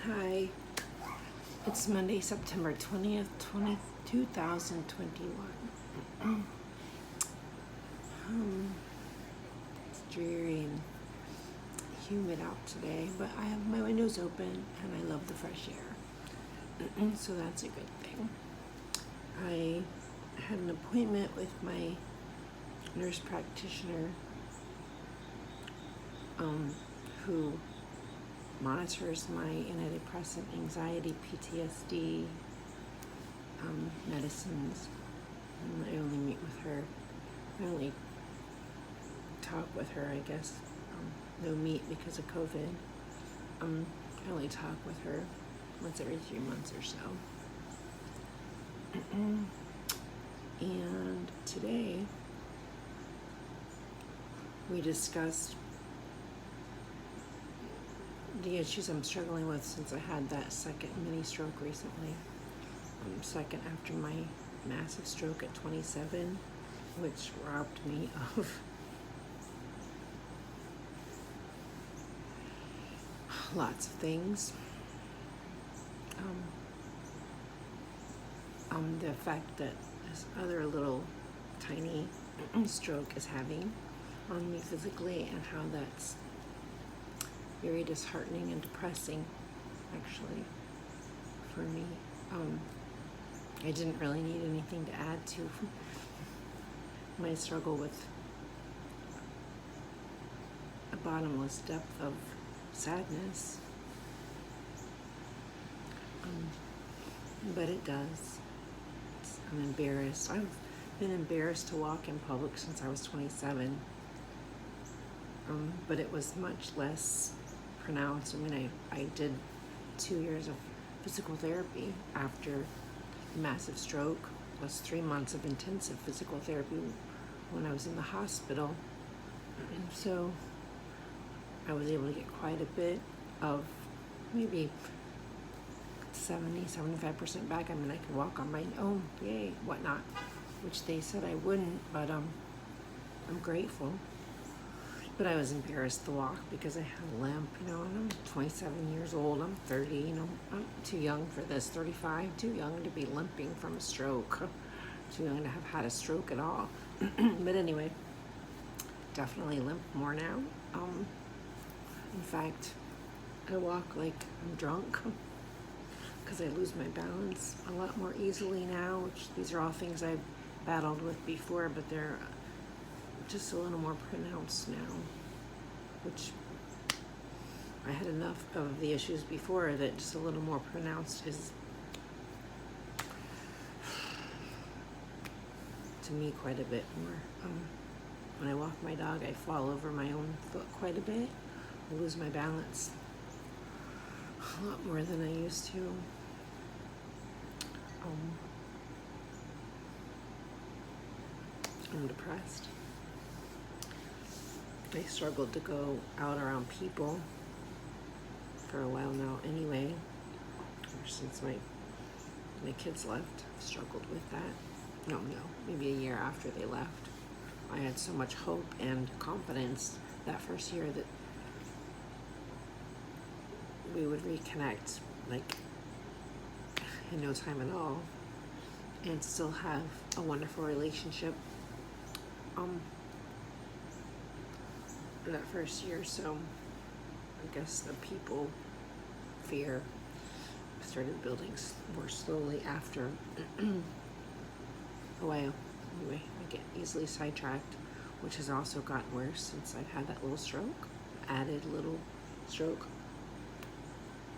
Hi, it's Monday, September 20th, 2021. It's dreary and humid out today, but I have my windows open and I love the fresh air. So that's a good thing. I had an appointment with my nurse practitioner who monitors my antidepressant, anxiety, PTSD medicines. And I only meet with her. I only talk with her, I guess. No meet because of COVID. I only talk with her once every 3 months or so. And today we discussed the issues I'm struggling with since I had that second mini stroke recently. Second after my massive stroke at 27, which robbed me of lots of things. The effect that this other little tiny stroke is having on me physically, and how that's very disheartening and depressing, actually, for me. I didn't really need anything to add to my struggle with a bottomless depth of sadness. But it does. I'm embarrassed. I've been embarrassed to walk in public since I was 27. But it was much less pronounced. I mean, I did 2 years of physical therapy after a massive stroke, plus 3 months of intensive physical therapy when I was in the hospital. And so I was able to get quite a bit of, maybe 70-75% back. I mean, I could walk on my own, yay, whatnot, which they said I wouldn't, but I'm grateful. But I was embarrassed to walk because I had a limp, and I'm 27 years old, I'm 30, I'm too young for this, 35, too young to be limping from a stroke, too young to have had a stroke at all. But anyway, definitely limp more now. In fact, I walk like I'm drunk because I lose my balance a lot more easily now, which these are all things I've battled with before, but they're just a little more pronounced now, which I had enough of the issues before that just a little more pronounced is, to me, quite a bit more. When I walk my dog, I fall over my own foot quite a bit. I lose my balance a lot more than I used to. I'm depressed. I struggled to go out around people for a while now anyway, ever since my kids left. I've struggled with that. No, maybe a year after they left. I had so much hope and confidence that first year that we would reconnect, like, in no time at all, and still have a wonderful relationship that first year. So I guess the people fear started building more slowly after a while. Anyway, I get easily sidetracked, which has also gotten worse since I've had that little stroke, added little stroke.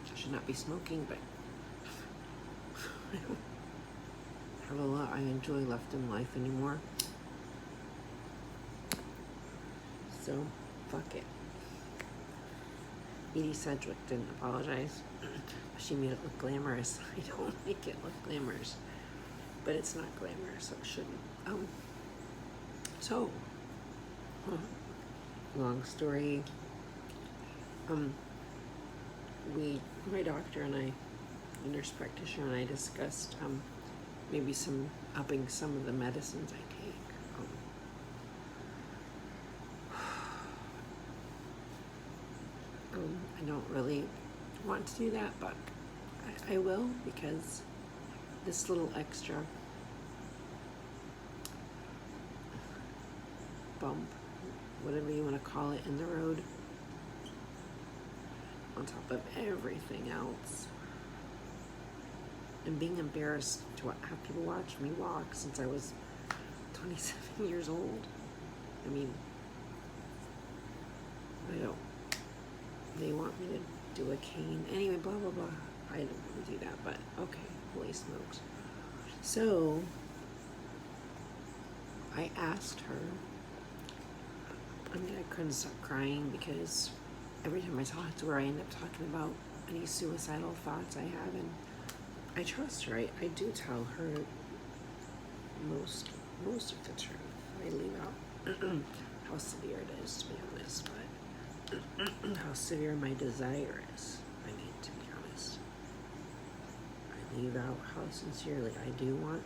I should not be smoking, but I don't have a lot I enjoy left in life anymore. So, fuck it. Edie Sedgwick didn't apologize. She made it look glamorous. I don't make it look glamorous, but it's not glamorous, so it shouldn't. Long story. My doctor and I, the nurse practitioner and I, discussed maybe upping some of the medicines I take. I don't really want to do that, but I will, because this little extra bump, whatever you want to call it, in the road, on top of everything else, and being embarrassed to have people watch me walk since I was 27 years old. I mean, they want me to do a cane. Anyway, blah, blah, blah. I don't want to do that, but okay, holy smokes. So, I asked her, I mean, I couldn't stop crying because every time I talk to her, I end up talking about any suicidal thoughts I have, and I trust her. I do tell her most of the truth. I leave out how severe it is, to be honest, but how severe my desire is, I mean, to be honest. I leave out how sincerely I do want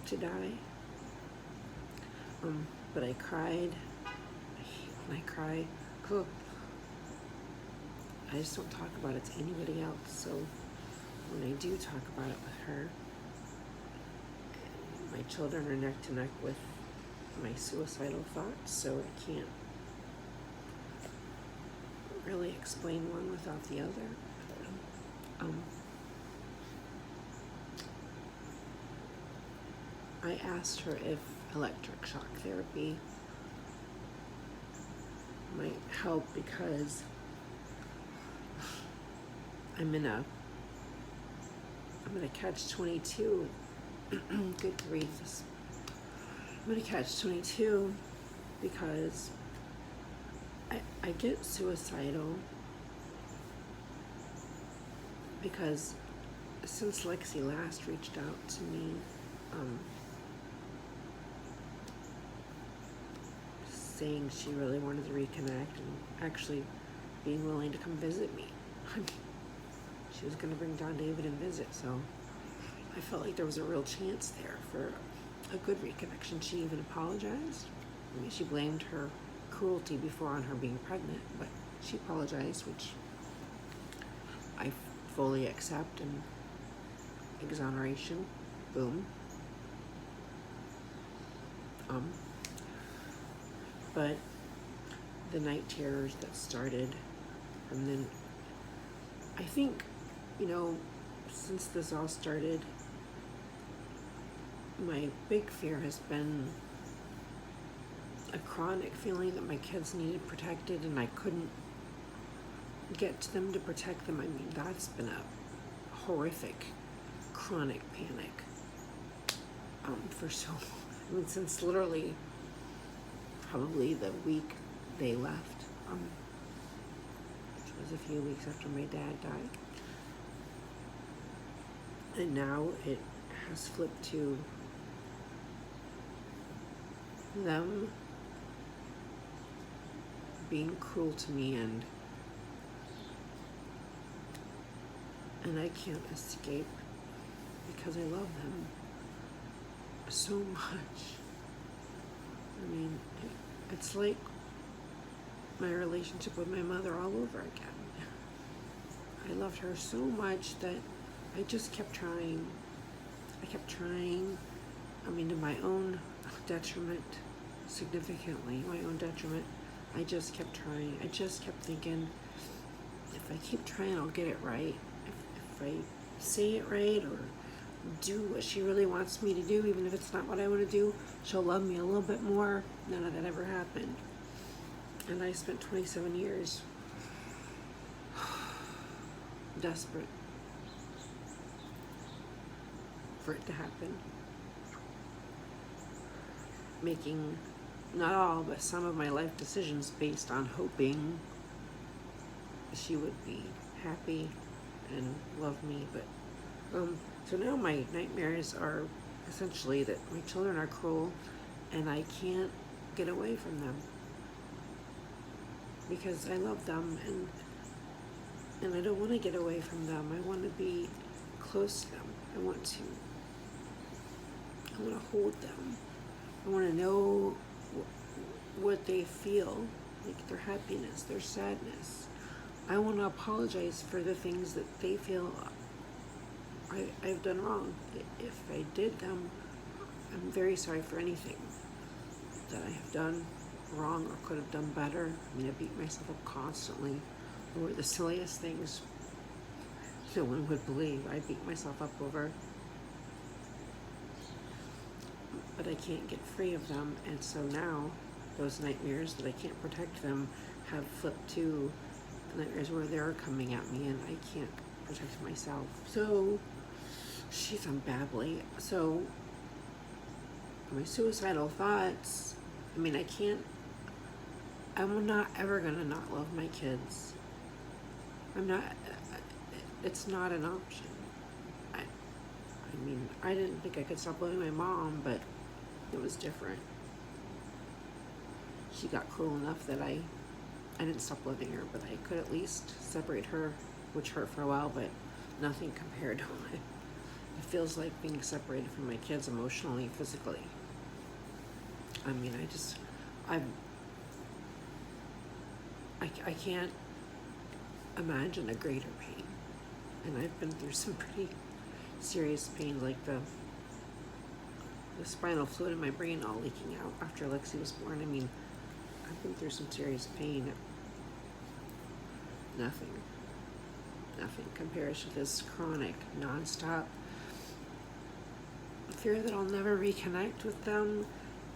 to die. But I cried. I hate when I cry. I just don't talk about it to anybody else. So when I do talk about it with her, my children are neck to neck with my suicidal thoughts, so I can't really explain one without the other. I asked her if electric shock therapy might help, because I'm in a catch-22. Good grief. I'm in a catch-22 because I get suicidal because since Lexi last reached out to me, saying she really wanted to reconnect and actually being willing to come visit me. She was going to bring Don David and visit, so I felt like there was a real chance there for a good reconnection. She even apologized. I mean, she blamed her cruelty before on her being pregnant, but she apologized, which I fully accept, and exoneration, boom. But the night terrors that started, and then I think, since this all started, my big fear has been a chronic feeling that my kids needed protected and I couldn't get to them to protect them. I mean, that's been a horrific chronic panic for so long. I mean, since literally probably the week they left, which was a few weeks after my dad died. And now it has flipped to them being cruel to me, and I can't escape because I love them so much. I mean, it's like my relationship with my mother all over again. I loved her so much that I just kept trying. I kept trying, to my own detriment, significantly, my own detriment. I just kept trying. I just kept thinking, if I keep trying, I'll get it right. If I say it right or do what she really wants me to do, even if it's not what I want to do, she'll love me a little bit more. None of that ever happened. And I spent 27 years desperate for it to happen. Making not all, but some of my life decisions based on hoping she would be happy and love me. But so now my nightmares are essentially that my children are cruel and I can't get away from them because I love them, and I don't want to get away from them. I want to be close to them. I want to hold them. I want to know what they feel like their happiness, their sadness. I want to apologize for the things that they feel I've done wrong. If I did them, I'm very sorry for anything that I have done wrong or could have done better. I mean, I beat myself up constantly over the silliest things no one would believe. I beat myself up over, but I can't get free of them. And so now those nightmares that I can't protect them have flipped to nightmares where they're coming at me and I can't protect myself. So she's on babbly. So my suicidal thoughts, I mean, I'm not ever gonna not love my kids. It's not an option. I mean, I didn't think I could stop loving my mom, but it was different. She got cruel enough that I didn't stop loving her, but I could at least separate her, which hurt for a while, but nothing compared to what it feels like being separated from my kids emotionally, physically. I mean, I can't imagine a greater pain. And I've been through some pretty serious pain, like the spinal fluid in my brain all leaking out after Lexi was born. I mean, I've been through some serious pain. Nothing compares to this chronic, nonstop fear that I'll never reconnect with them,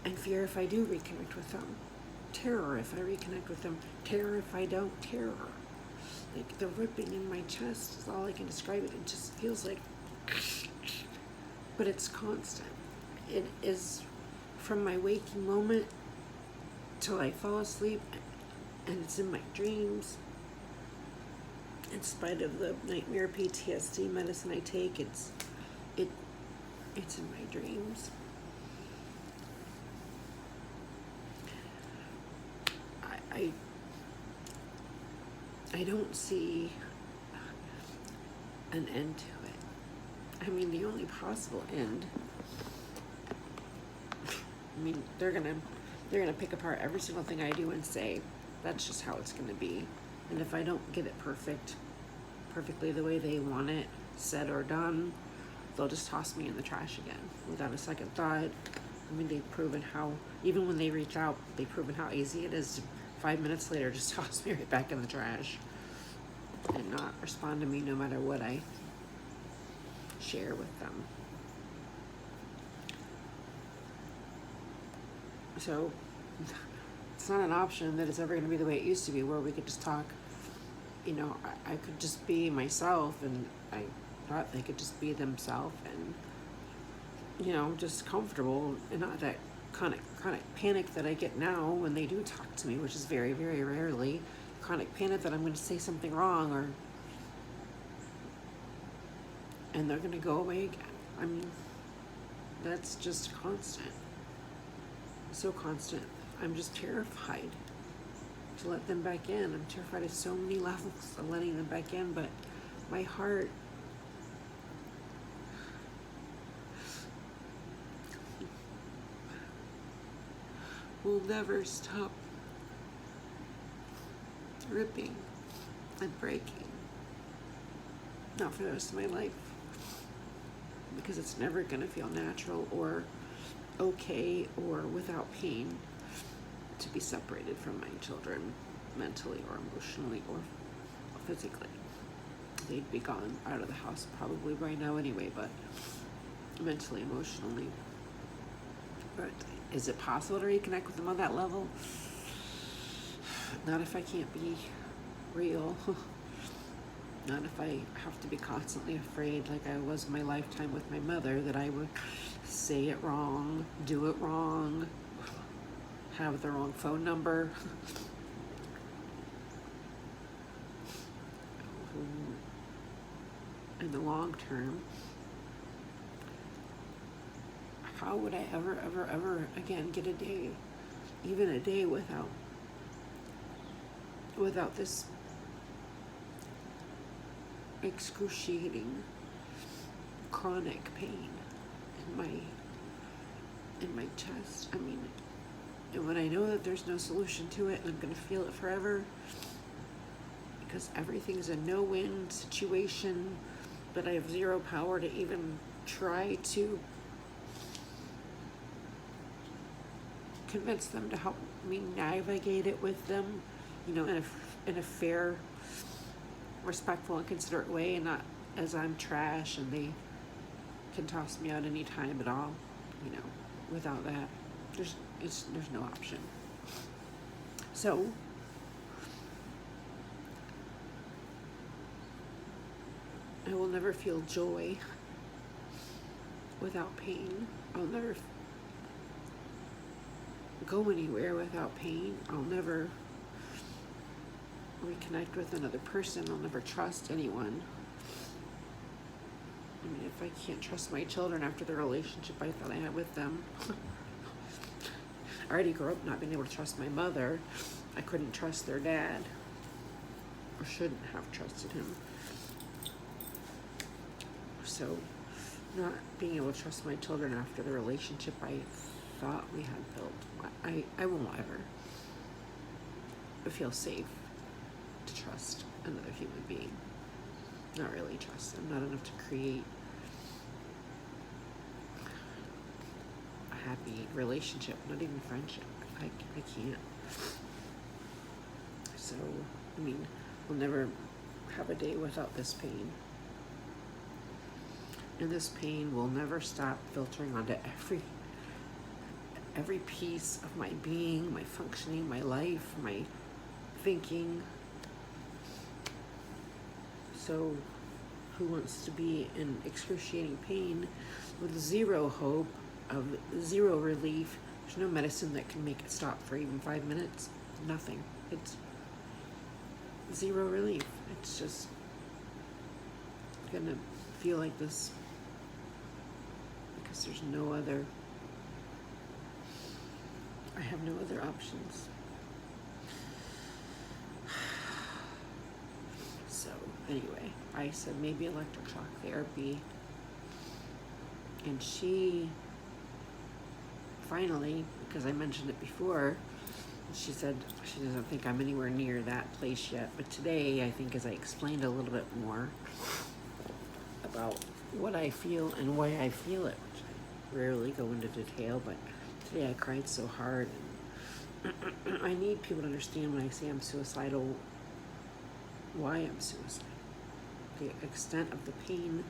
and fear if I do reconnect with them. Terror if I reconnect with them. Terror if I don't. Terror. Like the ripping in my chest is all I can describe it. It just feels like, but it's constant. It is from my waking moment till I fall asleep, and it's in my dreams. In spite of the nightmare PTSD medicine I take, it's in my dreams. I don't see an end to it. I mean, the only possible end, I mean, they're gonna pick apart every single thing I do and say, that's just how it's gonna be. And if I don't get it perfectly the way they want it, said or done, they'll just toss me in the trash again without a second thought. I mean, they've proven how, even when they reach out, they've proven how easy it is to 5 minutes later just toss me right back in the trash and not respond to me no matter what I share with them. So it's not an option that it's ever going to be the way it used to be, where we could just talk. You know, I could just be myself, and I thought they could just be themselves and, you know, just comfortable, and not that chronic panic that I get now when they do talk to me, which is very, very rarely. Chronic panic that I'm going to say something wrong, and they're going to go away again. I mean, that's just constant. So constant. I'm just terrified to let them back in. I'm terrified of so many levels of letting them back in, but my heart will never stop ripping and breaking. Not for the rest of my life. Because it's never going to feel natural or okay or without pain to be separated from my children mentally or emotionally or physically. They'd be gone out of the house probably by now anyway, but mentally, emotionally. But is it possible to reconnect with them on that level? Not if I can't be real. Not if I have to be constantly afraid, like I was my lifetime with my mother, that I would say it wrong, do it wrong, have the wrong phone number. In the long term, how would I ever again get a day, even a day without this excruciating chronic pain in my chest? I mean, And when I know that there's no solution to it and I'm going to feel it forever, because everything's a no-win situation, but I have zero power to even try to convince them to help me navigate it with them, you know, in a fair, respectful, and considerate way, and not as I'm trash and they can toss me out any time at all. You know, without that, there's no option. So I will never feel joy without pain. I'll never go anywhere without pain. I'll never reconnect with another person. I'll never trust anyone. I mean, if I can't trust my children after the relationship I thought I had with them, I already grew up not being able to trust my mother. I couldn't trust their dad, or shouldn't have trusted him. So, not being able to trust my children after the relationship I thought we had built, I won't ever feel safe to trust another human being. Not really trust them, not enough to create a happy relationship, not even friendship. I can't. So, I mean, we'll never have a day without this pain. And this pain will never stop filtering onto every piece of my being, my functioning, my life, my thinking. So who wants to be in excruciating pain with zero hope, of zero relief? There's no medicine that can make it stop for even 5 minutes. Nothing. It's zero relief. It's just gonna feel like this because there's no other, I have no other options. So anyway, I said maybe electric shock therapy, and she finally, because I mentioned it before, she said she doesn't think I'm anywhere near that place yet, but today I think, as I explained a little bit more about what I feel and why I feel it, which I rarely go into detail, but today I cried so hard, and I need people to understand when I say I'm suicidal, why I'm suicidal, the extent of the pain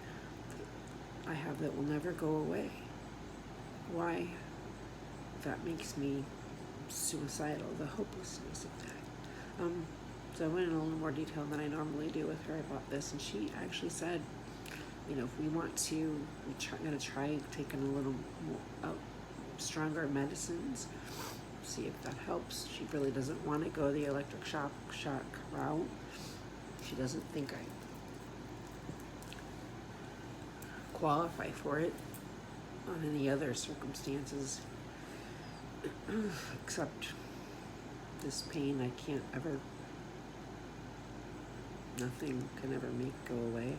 I have that will never go away, why that makes me suicidal, the hopelessness of that. So I went in a little more detail than I normally do with her about this, and she actually said, you know, if we want to, we're going to try taking a little more, stronger medicines, see if that helps. She really doesn't want to go the electric shock route. She doesn't think I qualify for it on any other circumstances, except this pain I can't ever, nothing can ever make go away.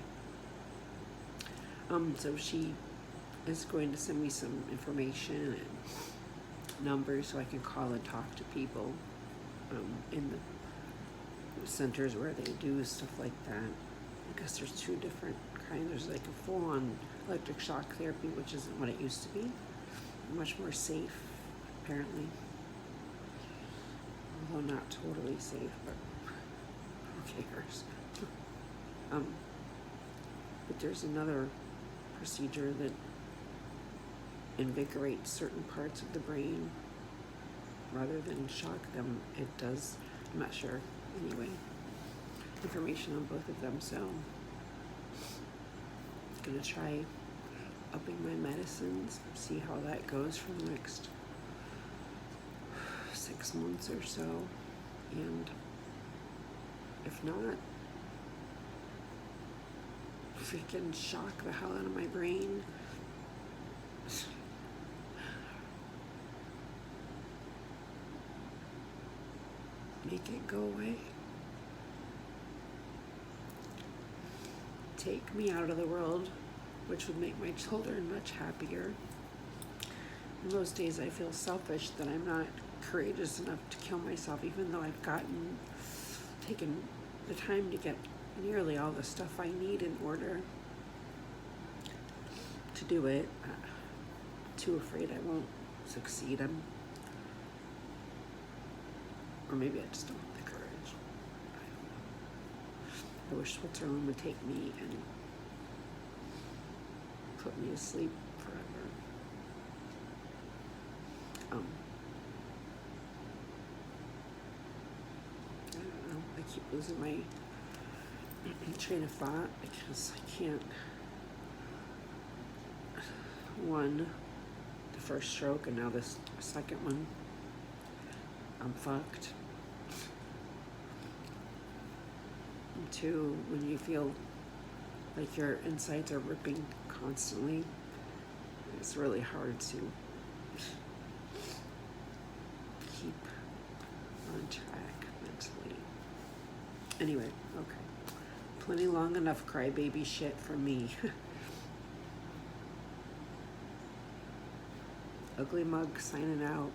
So she is going to send me some information and numbers so I can call and talk to people in the centers where they do stuff like that. I guess there's two different kinds. There's like a full-on electric shock therapy, which isn't what it used to be. Much more safe, apparently. Although not totally safe, but who cares? But there's another procedure that invigorates certain parts of the brain rather than shock them. It does, I'm not sure. Anyway, information on both of them, so I'm gonna try upping my medicines, see how that goes for the next 6 months or so, and if not, freaking shock the hell out of my brain. Make it go away. Take me out of the world, which would make my children much happier. In those days I feel selfish that I'm not courageous enough to kill myself, even though I've taken the time to get nearly all the stuff I need in order to do it. Too afraid I won't succeed. Or maybe I just don't have the courage. I don't know. I wish Switzerland would take me and put me to sleep forever. I don't know. I keep losing my train of thought because I can't. One, the first stroke, and now this second one. I'm fucked. And two, when you feel like your insides are ripping constantly, it's really hard to keep on track mentally. Anyway, okay. Plenty long enough crybaby shit from me. Ugly Mug signing out.